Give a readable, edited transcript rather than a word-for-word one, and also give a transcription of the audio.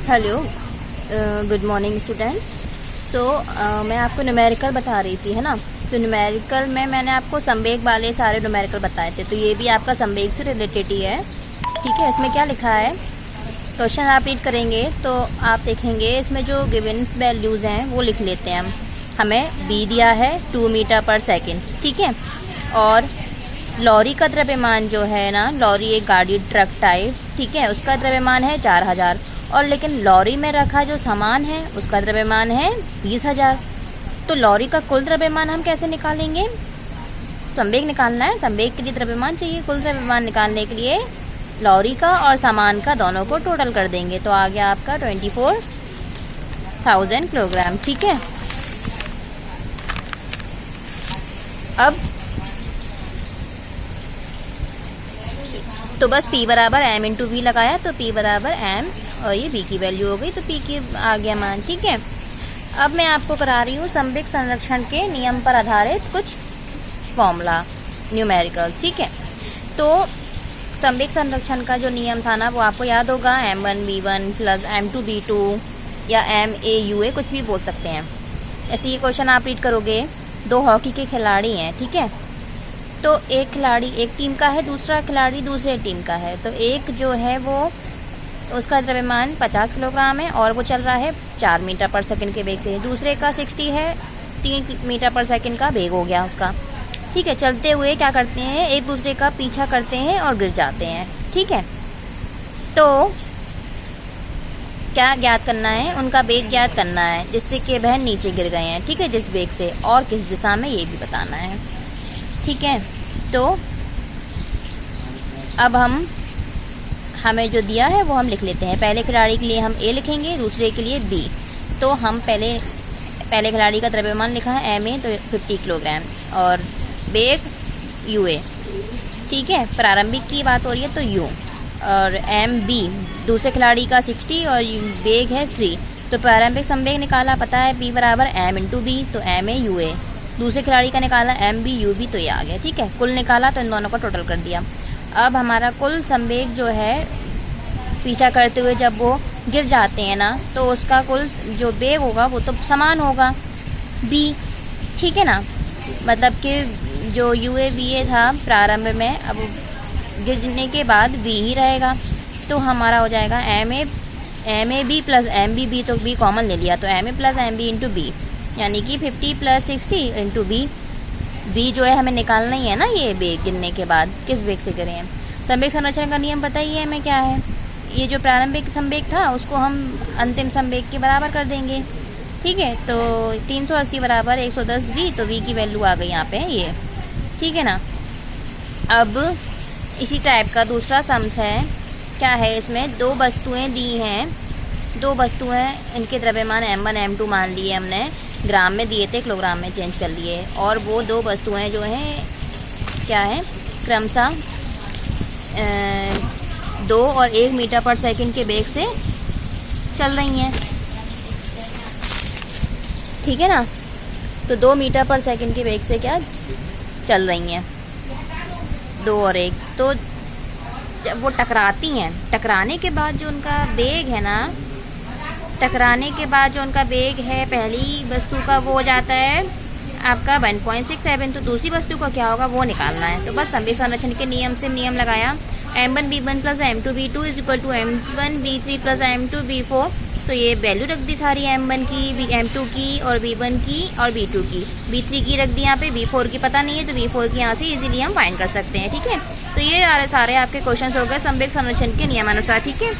Hello, good morning students. So मैं आपको numerical बता रही थी, है ना। तो न्यूमेरिकल में मैंने आपको संवेग वाले सारे न्यूमेरिकल बताए थे, तो ये भी आपका संवेग से रिलेटेड ही है। ठीक है, इसमें क्या लिखा है, क्वेश्चन आप रीड करेंगे तो आप देखेंगे इसमें जो गिवन्स वैल्यूज़ हैं वो लिख लेते हैं हम। हमें बी दिया है 2 मीटर पर सेकेंड, ठीक है। और लॉरी का द्रव्यमान जो है ना, लॉरी एक गाड़ी ट्रक टाइप, ठीक है, उसका द्रव्यमान है 4000। और लेकिन लॉरी में रखा जो सामान है उसका द्रव्यमान है 20000। तो लॉरी का कुल द्रव्यमान हम कैसे निकालेंगे? संवेग निकालना है, संवेग के लिए द्रव्यमान चाहिए। कुल द्रव्यमान निकालने के लिए लॉरी का और सामान का दोनों को टोटल कर देंगे, तो आ गया आपका 24,000 किलोग्राम, ठीक है। अब तो बस P बराबर m इंटू वी लगाया, तो P बराबर m और ये B की वैल्यू हो गई, तो P की आ गया मान, ठीक है। अब मैं आपको करा रही हूँ संवेग संरक्षण के नियम पर आधारित कुछ फॉर्मूला न्यूमेरिकल्स, ठीक है। तो संवेग संरक्षण का जो नियम था ना, वो आपको याद होगा, m1v1 प्लस m2v2 या ma कुछ भी बोल सकते हैं। ऐसे ये क्वेश्चन आप रीड करोगे, दो हॉकी के खिलाड़ी हैं, ठीक है। तो एक खिलाड़ी एक टीम का है, दूसरा खिलाड़ी दूसरे टीम का है। तो एक जो है वो उसका द्रव्यमान 50 किलोग्राम है और वो चल रहा है 4 मीटर पर सेकंड के वेग से। दूसरे का 60 है, 3 मीटर पर सेकंड का वेग हो गया उसका, ठीक है। चलते हुए क्या करते हैं, एक दूसरे का पीछा करते हैं और गिर जाते हैं, ठीक है। तो क्या ज्ञात करना है, उनका वेग ज्ञात करना है जिससे कि वह नीचे गिर गए हैं, ठीक है, जिस वेग से, और किस दिशा में ये भी बताना है, ठीक है। तो अब हमें जो दिया है वो हम लिख लेते हैं। पहले खिलाड़ी के लिए हम A लिखेंगे, दूसरे के लिए B। तो हम पहले खिलाड़ी का द्रव्यमान लिखा है ma, तो 50 किलोग्राम, और वेग UA, ठीक है। प्रारंभिक की बात हो रही है तो U, और MB दूसरे खिलाड़ी का 60 और वेग है 3। तो प्रारंभिक संवेग निकाला, पता है P बराबर m इंटू B, तो ma UA। दूसरे खिलाड़ी का निकाला MB UB, तो ये आ गया, ठीक है। कुल निकाला तो इन दोनों का टोटल कर दिया। अब हमारा कुल संवेग जो है पीछा करते हुए जब वो गिर जाते हैं ना, तो उसका कुल जो वेग होगा वो तो समान होगा B, ठीक है ना। मतलब कि जो UA VA था प्रारंभ में, अब गिरने के बाद V ही रहेगा। तो हमारा हो जाएगा MAB प्लस MBB, तो B कॉमन ले लिया, तो MA plus MB into B, यानी कि 50 प्लस 60 इंटू B जो है हमें निकालना ही है ना, ये वेग गिरने के बाद किस वेग से गिरे हैं। संवेग संरक्षण का नियम पता ही है हमें क्या है, ये जो प्रारंभिक संवेग था उसको हम अंतिम संवेग के बराबर कर देंगे, ठीक है। तो 380 बराबर 110 V, तो V की वैल्यू आ गई यहाँ पे ये, ठीक है ना। अब इसी टाइप का दूसरा सम्स है, क्या है, इसमें दो वस्तुएं दी हैं, दो वस्तुएं, इनके द्रव्यमान m1 m2 मान लिए हमने, ग्राम में दिए थे, किलोग्राम में चेंज कर लिए। और वो दो वस्तुएं जो हैं क्या है, क्रमशः 2 और 1 मीटर पर सेकंड के वेग से चल रही हैं, ठीक है ना। तो 2 मीटर पर सेकंड के वेग से क्या चल रही हैं, 2 और 1। तो जब वो टकराती हैं, टकराने के बाद जो उनका वेग है ना, टकराने के बाद जो उनका वेग है पहली वस्तु का, वो हो जाता है आपका 1.67। तो दूसरी वस्तु का क्या होगा वो निकालना है। तो बस संवेग संरक्षण के नियम से नियम लगाया, m1v1 plus m2v2 is equal to m1v3 plus m2v4। तो ये वैल्यू रख दी सारी, m1 की, m2 की और v1 की और v2 की, v3 की रख दी यहाँ पे, v4 की पता नहीं है, तो v4 की यहाँ से इजीली हम फाइंड कर सकते हैं, ठीक है। तो ये सारे आपके क्वेश्चंस हो गए संवेग संरक्षण के नियमानुसार, ठीक है।